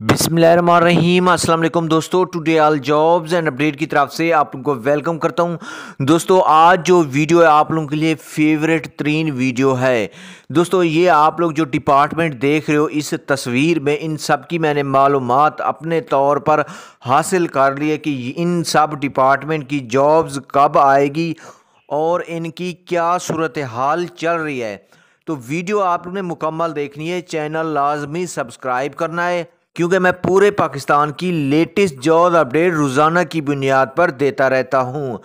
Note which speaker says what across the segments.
Speaker 1: बिस्मिल्लाहिर्रहमानिर्रहीम अस्सलाम वालेकुम दोस्तों। Today all jobs and update की तरफ से आप लोगों को वेलकम करता हूं। दोस्तों आज जो वीडियो है आप लोगों के लिए फेवरेट तरीन वीडियो है। दोस्तों ये आप लोग जो डिपार्टमेंट देख रहे हो इस तस्वीर में, इन सब की मैंने मालूमात अपने तौर पर हासिल कर ली है कि इन सब डिपार्टमेंट की जॉब्स कब आएगी और इनकी क्या सूरत हाल चल रही है। तो वीडियो आप लोगों ने मुकम्मल देखनी है, चैनल लाजमी सब्सक्राइब करना है क्योंकि मैं पूरे पाकिस्तान की लेटेस्ट जॉब अपडेट रोज़ाना की बुनियाद पर देता रहता हूं।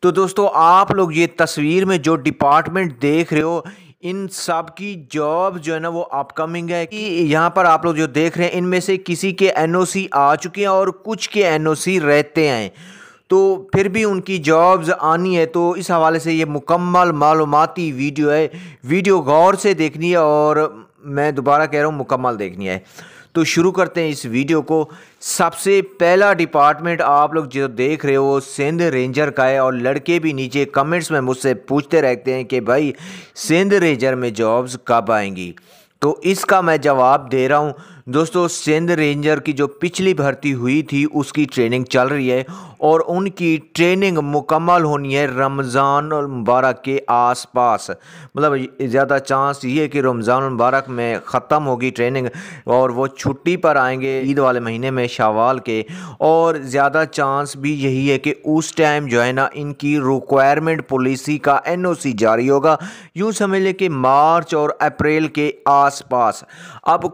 Speaker 1: तो दोस्तों आप लोग ये तस्वीर में जो डिपार्टमेंट देख रहे हो इन सब की जॉब जो है ना वो अपकमिंग है कि यहाँ पर आप लोग जो देख रहे हैं इनमें से किसी के एनओसी आ चुके हैं और कुछ के एनओसी रहते हैं, तो फिर भी उनकी जॉब्स आनी है। तो इस हवाले से ये मुकम्मल मालूमाती वीडियो है, वीडियो गौर से देखनी है और मैं दोबारा कह रहा हूँ मुकम्मल देखनी है। तो शुरू करते हैं इस वीडियो को। सबसे पहला डिपार्टमेंट आप लोग जो देख रहे हो सिंध रेंजर का है और लड़के भी नीचे कमेंट्स में मुझसे पूछते रहते हैं कि भाई सिंध रेंजर में जॉब्स कब आएंगी, तो इसका मैं जवाब दे रहा हूं। दोस्तों सिंध रेंजर की जो पिछली भर्ती हुई थी उसकी ट्रेनिंग चल रही है और उनकी ट्रेनिंग मुकम्मल होनी है रमज़ान और मुबारक के आसपास। मतलब ज़्यादा चांस ये है कि रमज़ान और मुबारक में ख़त्म होगी ट्रेनिंग और वो छुट्टी पर आएंगे ईद वाले महीने में शवाल के, और ज़्यादा चांस भी यही है कि उस टाइम जो है ना इनकी रिक्वायरमेंट पॉलिसी का एनओसी जारी होगा। यूँ समझ लें कि मार्च और अप्रैल के आसपास। अब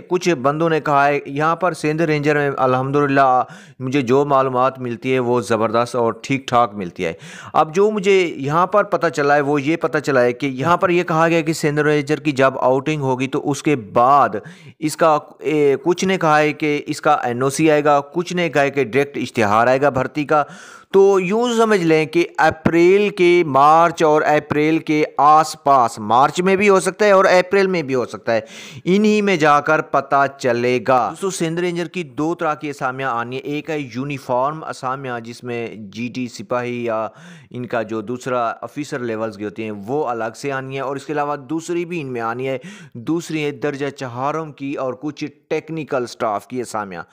Speaker 1: कुछ बंदों ने कहा है यहाँ पर सिंध रेंजर में अल्हम्दुलिल्लाह मुझे जो मालूमात मिलती है वो ज़बरदस्त और ठीक ठाक मिलती है। अब जो मुझे यहाँ पर पता चला है वो ये पता चला है कि यहाँ पर ये कहा गया कि सिंध रेंजर की जब आउटिंग होगी तो उसके बाद इसका कुछ ने कहा है कि इसका एनओसी आएगा, कुछ ने कहा है कि डायरेक्ट इश्तिहार आएगा भर्ती का। तो यूँ समझ लें कि अप्रैल के मार्च और अप्रैल के आसपास, मार्च में भी हो सकता है और अप्रैल में भी हो सकता है, इन्हीं में जाकर पता चलेगा। दोस्तों सिंध रेंजर की दो तरह की असामियाँ आनी है। एक है यूनिफॉर्म असामियाँ जिसमें जीटी सिपाही या इनका जो दूसरा ऑफिसर लेवल्स की होती हैं वो अलग से आनी है, और इसके अलावा दूसरी भी इनमें आनी है। दूसरी है दर्जा चहारम की और कुछ टेक्निकल स्टाफ की असामियाँ।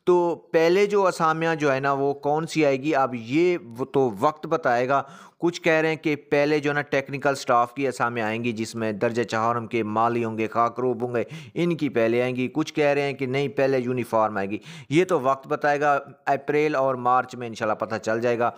Speaker 1: तो पहले जो असामियाँ जो है ना वो कौन सी आएगी अब ये वो तो वक्त बताएगा। कुछ कह रहे हैं कि पहले जो है ना टेक्निकल स्टाफ की असामियाँ आएंगी जिसमें दर्जा चहारम के माली होंगे, खाकरूब होंगे, इनकी पहले आएंगी। कुछ कह रहे हैं कि नहीं पहले यूनिफॉर्म आएगी, ये तो वक्त बताएगा। अप्रैल और मार्च में इंशाल्लाह पता चल जाएगा।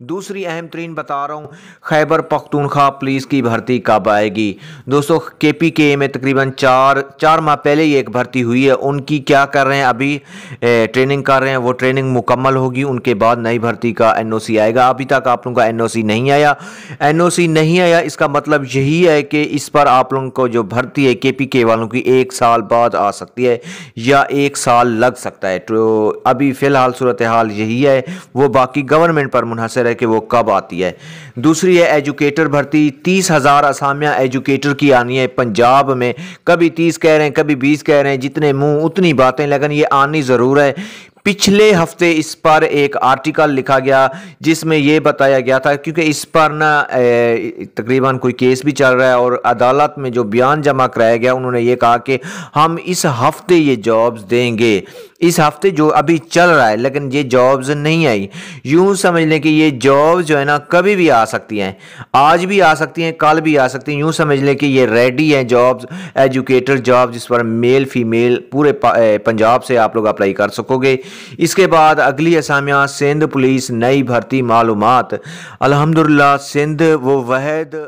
Speaker 1: दूसरी अहम तरीन बता रहा हूँ, खैबर पख्तूनख्वा पुलिस की भर्ती कब आएगी। दोस्तों केपीके में तकरीबन चार माह पहले ही एक भर्ती हुई है, उनकी क्या कर रहे हैं अभी ट्रेनिंग कर रहे हैं। वो ट्रेनिंग मुकम्मल होगी उनके बाद नई भर्ती का एनओसी आएगा। अभी तक आप लोगों का एनओसी नहीं आया। एनओसी नहीं आया इसका मतलब यही है कि इस पर आप लोगों को जो भर्ती है केपीके वालों की 1 साल बाद आ सकती है या 1 साल लग सकता है। तो अभी फ़िलहाल सूरत हाल यही है, वो बाकी गवर्नमेंट पर मुनहसर है कि वो कब आती है। दूसरी है एजुकेटर भर्ती। 30,000 असामियाँ एजुकेटर की आनी है पंजाब में। कभी 30 कह रहे हैं, कभी 20 कह रहे हैं, जितने मुंह उतनी बातें, लेकिन ये आनी ज़रूर है। पिछले हफ्ते इस पर एक आर्टिकल लिखा गया जिसमें ये बताया गया था, क्योंकि इस पर ना तकरीबन कोई केस भी चल रहा है और अदालत में जो बयान जमा कराया गया उन्होंने ये कहा कि हम इस हफ्ते ये जॉब्स देंगे। इस हफ्ते जो अभी चल रहा है लेकिन ये जॉब्स नहीं आई। यूँ समझ लें कि ये जॉब्स जो है ना कभी भी आ सकती हैं, आज भी आ सकती हैं, कल भी आ सकती हैं। यूँ समझ लें कि ये रेडी हैं जॉब्स, एजुकेटर जॉब जिस पर मेल फीमेल पूरे पंजाब से आप लोग अप्लाई कर सकोगे। इसके बाद अगली असामियाँ सिंध पुलिस नई भर्ती मालूमात। अल्हम्दुलिल्लाह सिंध वो वहद,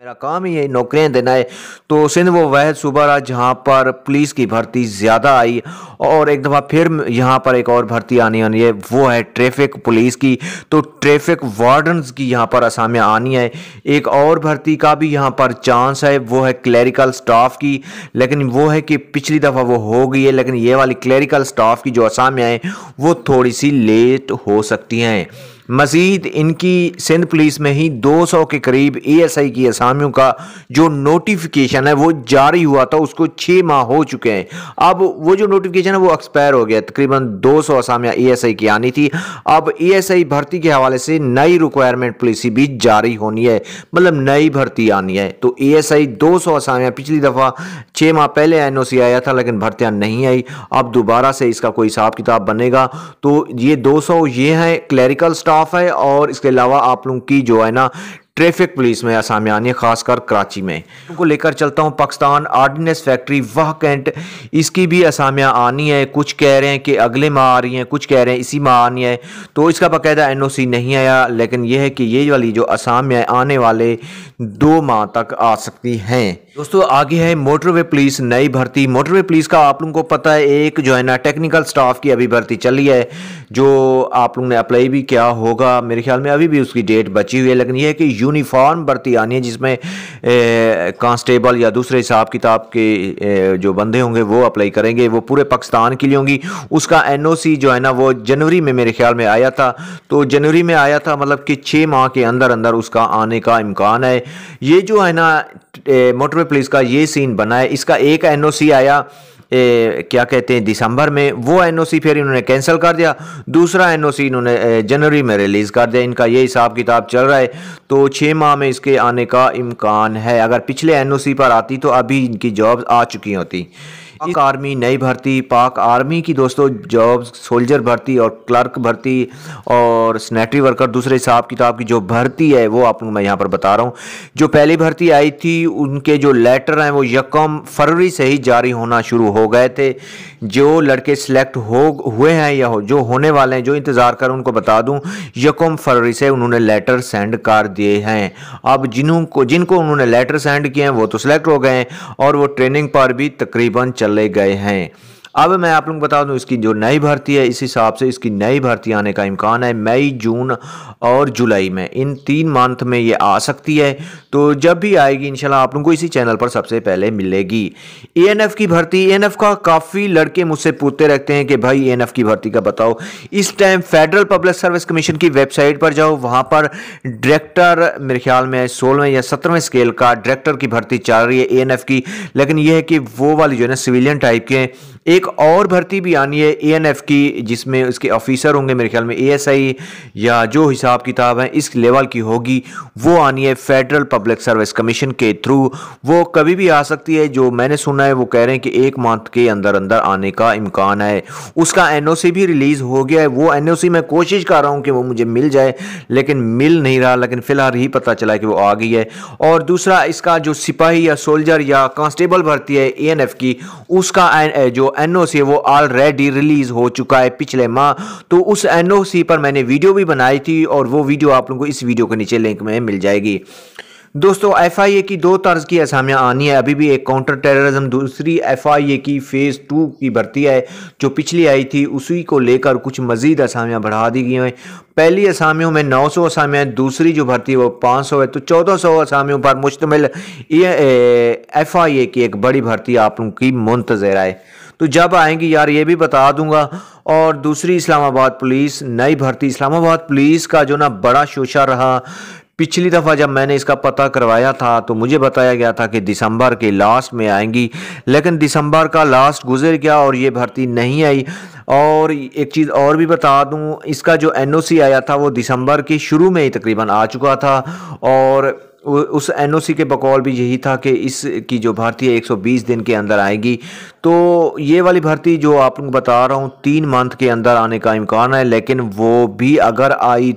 Speaker 1: मेरा काम ही है नौकरियां देना है, तो सिंध वो वहद सूबा रहा जहाँ पर पुलिस की भर्ती ज़्यादा आई। और एक दफ़ा फिर यहाँ पर एक और भर्ती आनी है, वो है ट्रैफिक पुलिस की। तो ट्रैफिक वार्डन्स की यहाँ पर असामियाँ आनी है। एक और भर्ती का भी यहाँ पर चांस है, वो है क्लरिकल स्टाफ की, लेकिन वो है कि पिछली दफ़ा वो हो गई है, लेकिन ये वाली क्लरिकल स्टाफ की जो असामियाँ हैं वो थोड़ी सी लेट हो सकती हैं। मजीद इनकी सिंध पुलिस में ही 200 के करीब ASI की असामियों का जो नोटिफिकेशन है वो जारी हुआ था, उसको 6 माह हो चुके हैं। अब वो जो नोटिफिकेशन है वो एक्सपायर हो गया। तकरीबन 200 असामियाँ ASI की आनी थी। अब ASI भर्ती के हवाले से नई रिक्वायरमेंट पॉलिसी भी जारी होनी है, मतलब नई भर्ती आनी है। तो ASI 200 असामियाँ, पिछली दफ़ा 6 माह पहले NOC आया था लेकिन भर्तियाँ नहीं आई। अब दोबारा से इसका कोई हिसाब किताब बनेगा। तो ये 200 ये हैं क्लरिकल स्टाफ है, और इसके अलावा आप लोगों की जो है ना ट्रैफिक पुलिस में असामियाँ आनी है, खासकर कराची में। उनको लेकर चलता हूँ पाकिस्तान आर्डिनेंस फैक्ट्री वाह कैंट, इसकी भी असामियाँ आनी है। कुछ कह रहे हैं कि अगले माह आ रही हैं, कुछ कह रहे हैं इसी माह आनी है। तो इसका बाकायदा NOC नहीं आया, लेकिन यह है कि ये वाली जो असामियाँ आने वाले 2 माह तक आ सकती हैं। दोस्तों आगे है मोटरवे पुलिस नई भर्ती। मोटरवे पुलिस का आप लोगों को पता है एक जो है ना टेक्निकल स्टाफ की अभी भर्ती चली है, जो आप लोगों ने अप्लाई भी किया होगा। मेरे ख्याल में अभी भी उसकी डेट बची हुई है, लेकिन यह है कि यूनिफॉर्म भर्ती आनी है जिसमें कांस्टेबल या दूसरे हिसाब किताब के जो बंदे होंगे वो अप्लाई करेंगे। वो पूरे पाकिस्तान के लिए होंगी। उसका NOC जो है ना वो जनवरी में मेरे ख्याल में आया था। तो जनवरी में आया था, मतलब कि 6 माह के अंदर अंदर उसका आने का इम्कान है। ये जो है ना मोटरवे पुलिस का ये सीन बना है। इसका एक NOC आया क्या कहते हैं दिसंबर में, वो NOC फिर इन्होंने कैंसिल कर दिया। दूसरा NOC इन्होंने जनवरी में रिलीज़ कर दिया। इनका ये हिसाब किताब चल रहा है। तो 6 माह में इसके आने का इम्कान है। अगर पिछले NOC पर आती तो अभी इनकी जॉब्स आ चुकी होती। पाक आर्मी नई भर्ती। पाक आर्मी की दोस्तों जॉब्स सोल्जर भर्ती और क्लर्क भर्ती और सैनिटरी वर्कर दूसरे हिसाब किताब की जो भर्ती है वो आप लोग मैं यहाँ पर बता रहा हूँ। जो पहली भर्ती आई थी उनके जो लेटर हैं वो 1 फरवरी से ही जारी होना शुरू हो गए थे। जो लड़के सिलेक्ट हुए हैं या जो होने वाले हैं, जो इंतज़ार कर उनको बता दूँ 1 फरवरी से उन्होंने लेटर सेंड कर दिए हैं। अब जिनको उन्होंने लेटर सेंड किए हैं वो तो सिलेक्ट हो गए हैं और वो ट्रेनिंग पर भी तकरीबन चले गए हैं। अब मैं आप लोगों को बता दूं इसकी जो नई भर्ती है, इस हिसाब से इसकी नई भर्ती आने का इम्कान है मई, जून और जुलाई में। इन 3 मंथ में ये आ सकती है। तो जब भी आएगी इंशाल्लाह आप लोगों को इसी चैनल पर सबसे पहले मिलेगी। ANF की भर्ती। ANF का काफ़ी लड़के मुझसे पूछते रहते हैं कि भाई ANF की भर्ती का बताओ। इस time federal public service commission की वेबसाइट पर जाओ, वहाँ पर डायरेक्टर मेरे ख्याल में 16वें या 17वें स्केल का डायरेक्टर की भर्ती चल रही है ANF की। लेकिन यह है कि वो वाली जो है ना सिविलियन टाइप के। एक और भर्ती भी आनी है ANF की जिसमें उसके ऑफिसर होंगे मेरे ख्याल में ASI या जो हिसाब किताब है इस लेवल की होगी, वो आनी है फेडरल पब्लिक सर्विस कमीशन के थ्रू। वो कभी भी आ सकती है। जो मैंने सुना है वो कह रहे हैं कि 1 मंथ के अंदर अंदर आने का इम्कान है। उसका NOC भी रिलीज़ हो गया है। वो NOC मैं कोशिश कर रहा हूँ कि वो मुझे मिल जाए, लेकिन मिल नहीं रहा। लेकिन फ़िलहाल ही पता चला कि वो आ गई है। और दूसरा इसका जो सिपाही या सोल्जर या कांस्टेबल भर्ती है ANF की, उसका जो NOC है वो ऑलरेडी रिलीज हो चुका है पिछले माह। तो उस NOC पर मैंने वीडियो भी बनाई थी और वो वीडियो आप लोगों को इस वीडियो के नीचे लिंक में मिल जाएगी। दोस्तों FIA की 2 तर्ज की असामियाँ आनी है अभी भी। एक काउंटर टेररिज्म, दूसरी FIA की फ़ेज़ 2 की भर्ती है जो पिछली आई थी, उसी को लेकर कुछ मज़ीद असामियाँ बढ़ा दी गई हैं। पहली असामियों में 900 असामियाँ, दूसरी जो भर्ती है वो 500 है। तो 1400 असामियों पर मुश्तमिल FIA की एक बड़ी भर्ती आप लोगों की मुंतज़र है। तो जब आएंगी यार ये भी बता दूंगा। और दूसरी इस्लामाबाद पुलिस नई भर्ती। इस्लामाबाद पुलिस का जो ना बड़ा शोशा रहा। पिछली दफ़ा जब मैंने इसका पता करवाया था तो मुझे बताया गया था कि दिसंबर के लास्ट में आएंगी, लेकिन दिसंबर का लास्ट गुजर गया और ये भर्ती नहीं आई। और एक चीज़ और भी बता दूं, इसका जो NOC आया था वो दिसंबर के शुरू में ही तकरीबन आ चुका था। और उस NOC के बकौल भी यही था कि इसकी जो भर्ती है 120 दिन के अंदर आएगी। तो ये वाली भर्ती जो आप लोग बता रहा हूँ 3 मंथ के अंदर आने का इम्कान है, लेकिन वो भी अगर आई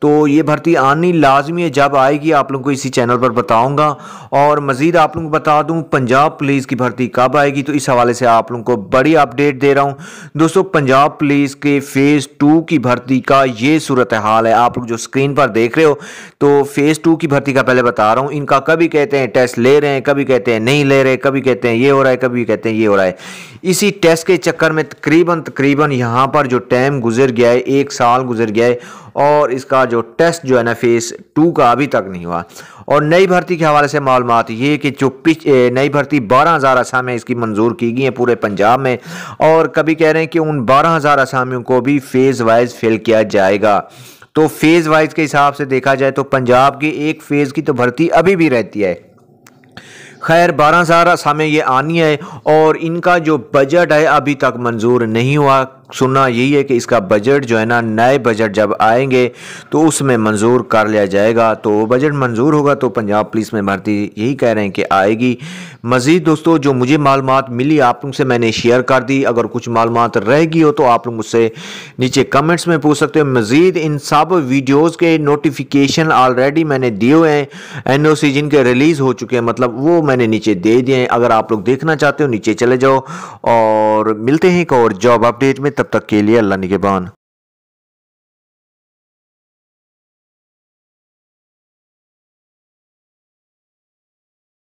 Speaker 1: तो ये भर्ती आनी लाजमी है। जब आएगी आप लोगों को इसी चैनल पर बताऊंगा। और मज़ीद आप लोगों को बता दूं पंजाब पुलिस की भर्ती कब आएगी, तो इस हवाले से आप लोगों को बड़ी अपडेट दे रहा हूं। दोस्तों पंजाब पुलिस के फ़ेज़ 2 की भर्ती का ये सूरत हाल है। आप लोग जो स्क्रीन पर देख रहे हो तो फ़ेज़ 2 की भर्ती का पहले बता रहा हूँ। इनका कभी कहते हैं टेस्ट ले रहे हैं, कभी कहते हैं नहीं ले रहे, कभी कहते हैं ये हो रहा है, कभी कहते हैं ये हो रहा है। इसी टेस्ट के चक्कर में तकरीबन यहाँ पर जो टाइम गुजर गया है 1 साल गुजर गया है और इसका जो टेस्ट जो है ना फ़ेज़ 2 का अभी तक नहीं हुआ। और नई भर्ती के हवाले से मालूमात ये कि जो नई भर्ती 12,000 असामियाँ इसकी मंजूर की गई हैं पूरे पंजाब में। और कभी कह रहे हैं कि उन 12,000 असामियों को भी फ़ेज़ वाइज फिल किया जाएगा। तो फेज़ वाइज के हिसाब से देखा जाए तो पंजाब की एक फ़ेज़ की तो भर्ती अभी भी रहती है। खैर 12,000 असामियाँ ये आनी है और इनका जो बजट है अभी तक मंजूर नहीं हुआ। सुनना यही है कि इसका बजट जो है ना, नए बजट जब आएंगे तो उसमें मंजूर कर लिया जाएगा। तो बजट मंजूर होगा तो पंजाब पुलिस में भर्ती यही कह रहे हैं कि आएगी। मज़ीद दोस्तों जो मुझे मालूमात मिली आप लोग से मैंने शेयर कर दी। अगर कुछ मालूमात रहेगी हो तो आप लोग मुझसे नीचे कमेंट्स में पूछ सकते हो। मज़ीद इन सब वीडियोज़ के नोटिफिकेशन ऑलरेडी मैंने दिए हुए हैं। NOC जिनके रिलीज़ हो चुके हैं मतलब वो मैंने नीचे दे दिए हैं। अगर आप लोग देखना चाहते हो नीचे चले जाओ और मिलते हैं एक और जॉब अपडेट में। तब तक के लिए अल्लाह निगहबान।